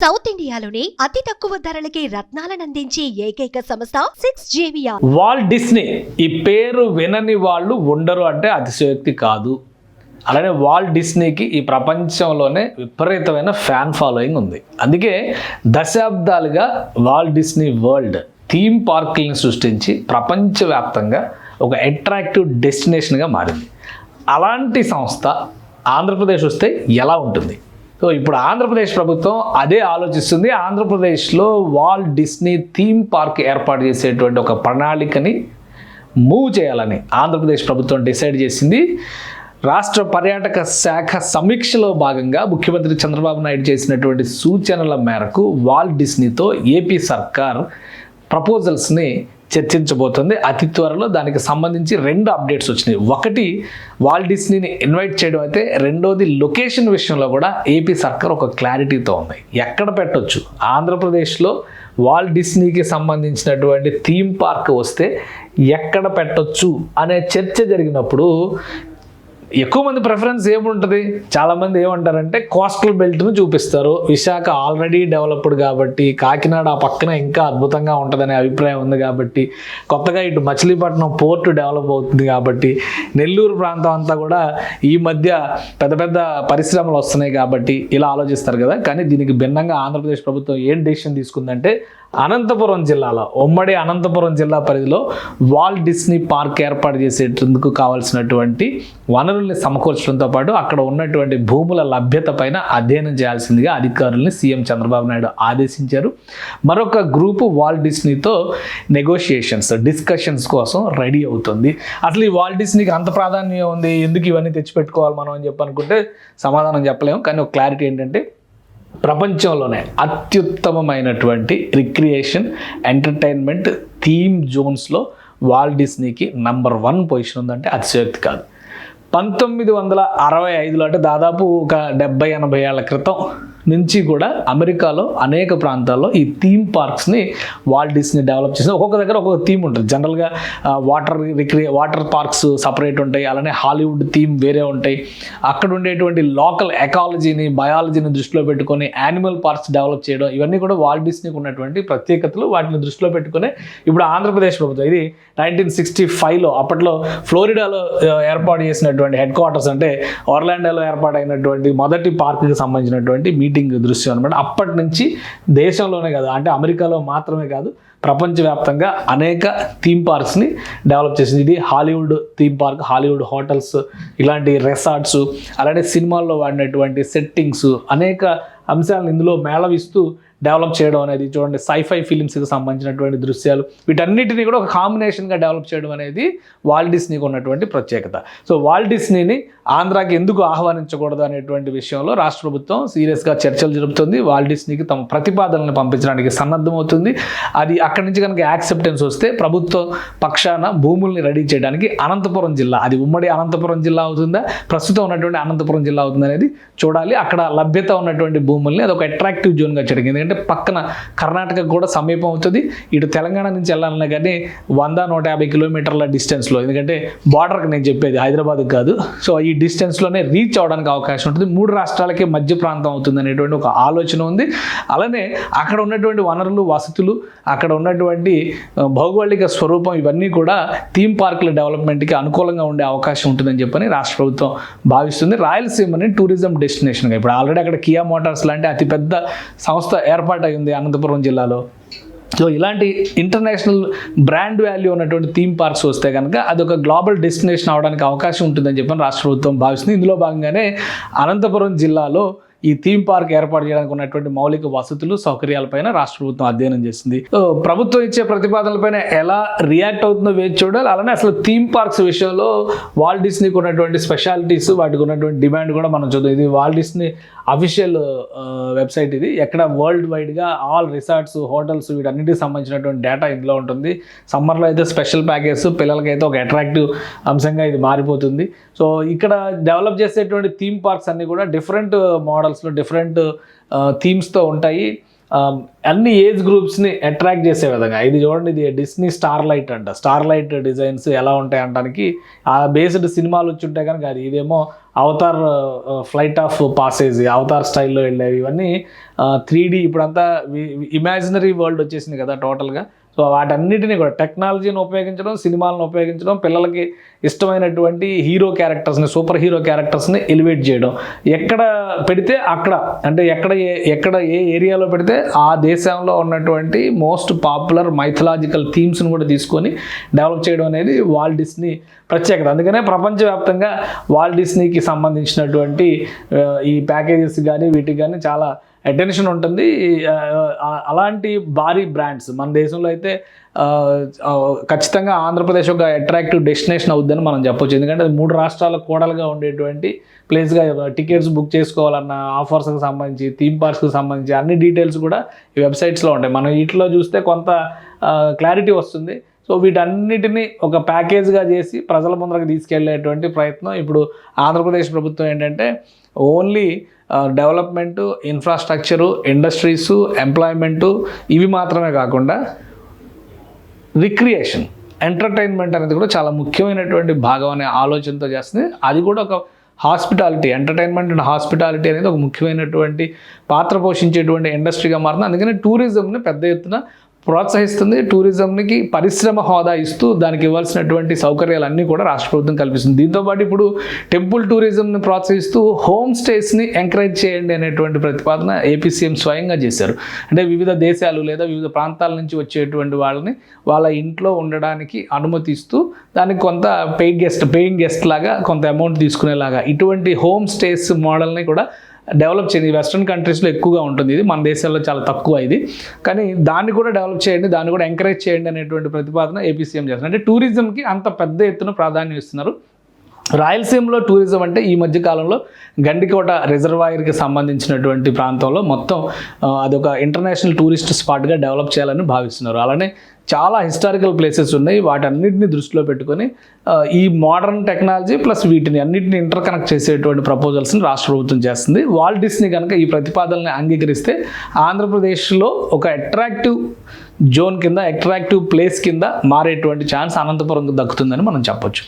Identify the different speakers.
Speaker 1: South ఇండియాలోనే అతి తక్కువ ధరలకి రత్నాలను అందించే ఏకైక సంస్థ 6JVR.
Speaker 2: వాల్ట్ డిస్నీ ఈ పేరు వినని వాళ్ళు ఉండరు అంటే అతిశయోక్తి కాదు. అలానే వాల్ట్ డిస్నీకి ఈ ప్రపంచంలోనే విపరీతమైన ఫ్యాన్ ఫాలోయింగ్ ఉంది. అందుకే దశాబ్దాలుగా వాల్ట్ డిస్నీ వరల్డ్ థీమ్ పార్కులను సృష్టించి ప్రపంచవ్యాప్తంగా ఒక అట్రాక్టివ్ డెస్టినేషన్గా మారింది. అలాంటి సంస్థ ఆంధ్రప్రదేశ్ వస్తే ఎలా ఉంటుంది? సో ఇప్పుడు ఆంధ్రప్రదేశ్ ప్రభుత్వం అదే ఆలోచిస్తుంది. ఆంధ్రప్రదేశ్లో వాల్ట్ డిస్నీ థీమ్ పార్క్ ఏర్పాటు చేసేటువంటి ఒక ప్రణాళికని మూవ్ చేయాలని ఆంధ్రప్రదేశ్ ప్రభుత్వం డిసైడ్ చేసింది. రాష్ట్ర పర్యాటక శాఖ సమీక్షలో భాగంగా ముఖ్యమంత్రి చంద్రబాబు నాయుడు చేసినటువంటి సూచనల మేరకు వాల్ట్ డిస్నీతో ఏపీ సర్కార్ ప్రపోజల్స్ని చర్చించబోతుంది. అతి త్వరలో దానికి సంబంధించి 2 అప్డేట్స్ వచ్చినాయి. ఒకటి వాల్ట్ డిస్నీని ఇన్వైట్ చేయడం అయితే, రెండోది లొకేషన్ విషయంలో కూడా ఏపీ సర్కార్ ఒక క్లారిటీతో ఉంది. ఎక్కడ పెట్టొచ్చు, ఆంధ్రప్రదేశ్లో వాల్ట్ డిస్నీకి సంబంధించినటువంటి థీమ్ పార్క్ వస్తే ఎక్కడ పెట్టొచ్చు అనే చర్చ జరిగినప్పుడు ఎక్కువ మంది ప్రిఫరెన్స్ ఏముంటుంది? చాలామంది ఏమంటారంటే కోస్టల్ బెల్ట్ను చూపిస్తారు. విశాఖ ఆల్రెడీ డెవలప్డ్ కాబట్టి, కాకినాడ ఆ పక్కన ఇంకా అద్భుతంగా ఉంటుందనే అభిప్రాయం ఉంది కాబట్టి, కొత్తగా ఇటు మచిలీపట్నం పోర్టు డెవలప్ అవుతుంది కాబట్టి, నెల్లూరు ప్రాంతం అంతా కూడా ఈ మధ్య పెద్ద పెద్ద పరిశ్రమలు వస్తున్నాయి కాబట్టి ఇలా ఆలోచిస్తారు కదా. కానీ దీనికి భిన్నంగా ఆంధ్రప్రదేశ్ ప్రభుత్వం ఏం డెసిషన్ తీసుకుందంటే, అనంతపురం జిల్లాలో, ఉమ్మడి అనంతపురం జిల్లా పరిధిలో వాల్ట్ డిస్నీ పార్క్ ఏర్పాటు చేసేందుకు కావాల్సినటువంటి వనరుల్ని సమకూర్చడంతో పాటు అక్కడ ఉన్నటువంటి భూముల లభ్యత పైన అధ్యయనం చేయాల్సిందిగా అధికారుల్ని సీఎం చంద్రబాబు నాయుడు ఆదేశించారు. మరొక గ్రూపు వాల్ట్ డిస్నీతో డిస్కషన్స్ కోసం రెడీ అవుతుంది. అసలు ఈ వాల్ట్ డిస్నీకి అంత ప్రాధాన్యం ఉంది, ఎందుకు ఇవన్నీ తెచ్చిపెట్టుకోవాలి మనం అని చెప్పి అనుకుంటే సమాధానం చెప్పలేము. కానీ ఒక క్లారిటీ ఏంటంటే, ప్రపంచంలోనే అత్యుత్తమమైనటువంటి రిక్రియేషన్ ఎంటర్టైన్మెంట్ థీమ్ జోన్స్లో వాల్ట్ డిస్నీకి నంబర్ 1 పొజిషన్ ఉందంటే అతిశయోక్తి కాదు. 1965లో అంటే దాదాపు ఒక 70-80 ఏళ్ల క్రితం నుంచి కూడా అమెరికాలో అనేక ప్రాంతాల్లో ఈ థీమ్ పార్క్స్ని వాల్ట్ డిస్నీ డెవలప్ చేసింది. ఒక్కొక్క దగ్గర ఒక్కొక్క థీమ్ ఉంటుంది. జనరల్గా వాటర్ పార్క్స్ సపరేట్ ఉంటాయి, అలానే హాలీవుడ్ థీమ్ వేరే ఉంటాయి. అక్కడ ఉండేటువంటి లోకల్ ఎకాలజీని, బయాలజీని దృష్టిలో పెట్టుకొని యానిమల్ పార్క్స్ డెవలప్ చేయడం, ఇవన్నీ కూడా వాల్ట్ డిస్నీకి ఉన్నటువంటి ప్రత్యేకతలు. వాటిని దృష్టిలో పెట్టుకుని ఇప్పుడు ఆంధ్రప్రదేశ్ ప్రభుత్వం, ఇది 1965లో అప్పట్లో ఫ్లోరిడాలో ఏర్పాటు చేసినటువంటి హెడ్ క్వార్టర్స్, అంటే ఆర్లాండోలో ఏర్పాటైనటువంటి మొదటి పార్క్కి సంబంధించినటువంటి మీటింగ్ దృశ్యం అనమాట. అప్పటి నుంచి దేశంలోనే కాదు, అంటే అమెరికాలో మాత్రమే కాదు, ప్రపంచవ్యాప్తంగా అనేక థీమ్ పార్క్స్ని డెవలప్ చేసింది. ఇది Hollywood theme park, Hollywood hotels, ఇలాంటి రిసార్ట్స్, అలానే సినిమాల్లో వాడినటువంటి సెట్టింగ్స్, అనేక అంశాలను ఇందులో మేళవిస్తూ డెవలప్ చేయడం అనేది చూడండి. సైఫై ఫిలిమ్స్కి సంబంధించినటువంటి దృశ్యాలు, వీటన్నిటిని కూడా ఒక కాంబినేషన్గా డెవలప్ చేయడం అనేది వాల్ట్ డిస్నీకి ఉన్నటువంటి ప్రత్యేకత. సో వాల్ట్ డిస్నీని ఆంధ్రాకి ఎందుకు ఆహ్వానించకూడదు అనేటువంటి విషయంలో రాష్ట్ర ప్రభుత్వం సీరియస్గా చర్చలు జరుపుతుంది. వాల్ట్ డిస్నీకి తమ ప్రతిపాదనలను పంపించడానికి సన్నద్ధమవుతుంది. అది అక్కడి నుంచి కనుక యాక్సెప్టెన్స్ వస్తే ప్రభుత్వ పక్షాన భూముల్ని రెడీ చేయడానికి అనంతపురం జిల్లా, అది ఉమ్మడి అనంతపురం జిల్లా అవుతుందా, ప్రస్తుతం ఉన్నటువంటి అనంతపురం జిల్లా అవుతుంది అనేది చూడాలి. అక్కడ లభ్యత ఉన్నటువంటి భూముల్ని అది ఒక అట్రాక్టివ్ జోన్గా చేయడం, ఎందుకంటే పక్కన కర్ణాటక కూడా సమీపం అవుతుంది. ఇటు తెలంగాణ నుంచి వెళ్ళాలన్నా కానీ 100-150 కిలోమీటర్ల డిస్టెన్స్లో, ఎందుకంటే బార్డర్కి నేను చెప్పేది హైదరాబాద్కి కాదు. సో ఈ డిస్టెన్స్లోనే రీచ్ అవడానికి అవకాశం ఉంటుంది. 3 రాష్ట్రాలకి మధ్య ప్రాంతం అవుతుంది అనేటువంటి ఒక ఆలోచన ఉంది. అలానే అక్కడ ఉన్నటువంటి వనరులు, వసతులు, అక్కడ ఉన్నటువంటి భౌగోళిక స్వరూపం, ఇవన్నీ కూడా థీమ్ పార్కుల డెవలప్మెంట్కి అనుకూలంగా ఉండే అవకాశం ఉంటుందని చెప్పని రాష్ట్ర ప్రభుత్వం భావిస్తుంది. రాయలసీమని టూరిజం డెస్టినేషన్గా, ఇప్పుడు ఆల్రెడీ అక్కడ కియా మోటార్స్ లాంటి అతిపెద్ద సంస్థ ఏర్పాటైంది అనంతపురం జిల్లాలో. సో ఇలాంటి ఇంటర్నేషనల్ బ్రాండ్ వాల్యూ ఉన్నటువంటి థీమ్ పార్క్స్ వస్తే కనుక అదొక గ్లోబల్ డెస్టినేషన్ అవడానికి అవకాశం ఉంటుందని చెప్పని రాష్ట్ర ప్రభుత్వం భావిస్తుంది. ఇందులో భాగంగానే అనంతపురం జిల్లాలో ఈ థీమ్ పార్క్ ఏర్పాటు చేయడానికి ఉన్నటువంటి మౌలిక వసతులు, సౌకర్యాలపైన రాష్ట్ర ప్రభుత్వం అధ్యయనం చేస్తుంది. ప్రభుత్వం ఇచ్చే ప్రతిపాదనలపైన ఎలా రియాక్ట్ అవుతుందో వేచి చూడాలి. అలానే అసలు థీమ్ పార్క్స్ విషయంలో వాల్ట్ డిస్నీకి ఉన్నటువంటి స్పెషాలిటీస్, వాటికి ఉన్నటువంటి డిమాండ్ కూడా మనం చూద్దాం. ఇది వాల్ట్ డిస్నీ అఫీషియల్ వెబ్సైట్. ఇది ఎక్కడ వరల్డ్ వైడ్గా ఆల్ రిసార్ట్స్, హోటల్స్, వీటన్నిటికి సంబంధించినటువంటి డేటా ఇందులో ఉంటుంది. సమ్మర్లో అయితే స్పెషల్ ప్యాకేజ్, పిల్లలకైతే ఒక అట్రాక్టివ్ అంశంగా ఇది మారిపోతుంది. సో ఇక్కడ డెవలప్ చేసేటువంటి థీమ్ పార్క్స్ అన్నీ కూడా డిఫరెంట్ మోడల్స్లో, డిఫరెంట్ థీమ్స్తో ఉంటాయి. అన్ని ఏజ్ గ్రూప్స్ని అట్రాక్ట్ చేసే విధంగా ఇది చూడండి, ఇది డిస్నీ స్టార్ లైట్ అంట. స్టార్ లైట్ డిజైన్స్ ఎలా ఉంటాయి అనడానికి ఆ బేస్డ్ సినిమాలు వచ్చి ఉంటాయి కనుక అది. ఇదేమో Avatar flight of passage, Avatar స్టైల్లో వెళ్ళేవి. ఇవన్నీ 3D ఇప్పుడంతా ఇమాజినరీ వరల్డ్ వచ్చేసింది కదా టోటల్గా. సో వాటన్నిటిని కూడా టెక్నాలజీని ఉపయోగించడం, సినిమాలను ఉపయోగించడం, పిల్లలకి ఇష్టమైనటువంటి హీరో క్యారెక్టర్స్ని, సూపర్ హీరో క్యారెక్టర్స్ని ఎలివేట్ చేయడం. ఎక్కడ పెడితే అక్కడ, అంటే ఎక్కడ ఏ ఏరియాలో పెడితే ఆ దేశంలో ఉన్నటువంటి మోస్ట్ పాపులర్ మైథలాజికల్ థీమ్స్ని కూడా తీసుకొని డెవలప్ చేయడం అనేది వాల్ట్ డిస్నీ ప్రత్యేకత. అందుకనే ప్రపంచవ్యాప్తంగా వాల్ట్ డిస్నీకి సంబంధించినటువంటి ఈ ప్యాకేజెస్ కానీ వీటికి కానీ చాలా అటెన్షన్ ఉంటుంది. అలాంటి భారీ బ్రాండ్స్ మన దేశంలో అయితే ఖచ్చితంగా ఆంధ్రప్రదేశ్ ఒక అట్రాక్టివ్ డెస్టినేషన్ అవుద్దని మనం చెప్పొచ్చు. ఎందుకంటే అది 3 రాష్ట్రాల కూడలుగా ఉండేటువంటి ప్లేస్గా టికెట్స్ బుక్ చేసుకోవాలన్న ఆఫర్స్కి సంబంధించి, థీమ్ పార్క్స్కి సంబంధించి అన్ని డీటెయిల్స్ కూడా ఈ వెబ్సైట్స్లో ఉంటాయి. మనం వీటిలో చూస్తే కొంత క్లారిటీ వస్తుంది. సో వీటన్నిటిని ఒక ప్యాకేజ్గా చేసి ప్రజల ముందరకు తీసుకెళ్లేటువంటి ప్రయత్నం ఇప్పుడు ఆంధ్రప్రదేశ్ ప్రభుత్వం ఏంటంటే only development, infrastructure, industries, employment ఇవి మాత్రమే కాకుండా రిక్రియేషన్, ఎంటర్టైన్మెంట్ అనేది కూడా చాలా ముఖ్యమైనటువంటి భాగం అనే ఆలోచనతో చేస్తుంది. అది కూడా ఒక హాస్పిటాలిటీ, ఎంటర్టైన్మెంట్ అండ్ హాస్పిటాలిటీ అనేది ఒక ముఖ్యమైనటువంటి పాత్ర పోషించేటువంటి ఇండస్ట్రీగా మారుతుంది. అందుకని టూరిజంని పెద్ద ఎత్తున ప్రోత్సహిస్తుంది. టూరిజంకి పరిశ్రమ హోదా ఇస్తూ దానికి ఇవ్వాల్సినటువంటి సౌకర్యాలన్నీ కూడా రాష్ట్ర ప్రభుత్వం కల్పిస్తుంది. దీంతోపాటు ఇప్పుడు టెంపుల్ టూరిజంని ప్రోత్సహిస్తూ హోమ్ స్టేస్ని ఎంకరేజ్ చేయండి అనేటువంటి ప్రతిపాదన ఏపీ సీఎం స్వయంగా చేశారు. అంటే వివిధ దేశాలు లేదా వివిధ ప్రాంతాల నుంచి వచ్చేటువంటి వాళ్ళని వాళ్ళ ఇంట్లో ఉండడానికి అనుమతిస్తూ దానికి కొంత పేయింగ్ గెస్ట్ లాగా కొంత అమౌంట్ తీసుకునేలాగా ఇటువంటి హోమ్ స్టేస్ మోడల్ని కూడా డెవలప్ చేయండి. వెస్ట్రన్ కంట్రీస్లో ఎక్కువగా ఉంటుంది ఇది, మన దేశాల్లో చాలా తక్కువ ఇది. కానీ దాన్ని కూడా డెవలప్ చేయండి, దాన్ని కూడా ఎంకరేజ్ చేయండి అనేటువంటి ప్రతిపాదన ఏపీ సీఎం చేస్తున్నారు. అంటే టూరిజంకి అంత పెద్ద ఎత్తున ప్రాధాన్యం ఇస్తున్నారు. రాయలసీమలో టూరిజం అంటే ఈ మధ్య కాలంలో గండికోట రిజర్వాయర్కి సంబంధించినటువంటి ప్రాంతంలో మొత్తం అదొక ఇంటర్నేషనల్ టూరిస్ట్ స్పాట్గా డెవలప్ చేయాలని భావిస్తున్నారు. అలానే చాలా హిస్టారికల్ ప్లేసెస్ ఉన్నాయి. వాటన్నిటిని దృష్టిలో పెట్టుకొని ఈ మోడర్న్ టెక్నాలజీ ప్లస్ వీటిని అన్నింటిని ఇంటర్ కనెక్ట్ చేసేటువంటి ప్రపోజల్స్ని రాష్ట్ర ప్రభుత్వం చేస్తుంది. వాల్ట్ డిస్నీ కనుక ఈ ప్రతిపాదనని అంగీకరిస్తే ఆంధ్రప్రదేశ్లో ఒక అట్రాక్టివ్ జోన్ కింద, అట్రాక్టివ్ ప్లేస్ కింద మారేటువంటి ఛాన్స్ అనంతపురంకు దక్కుతుందని మనం చెప్పొచ్చు.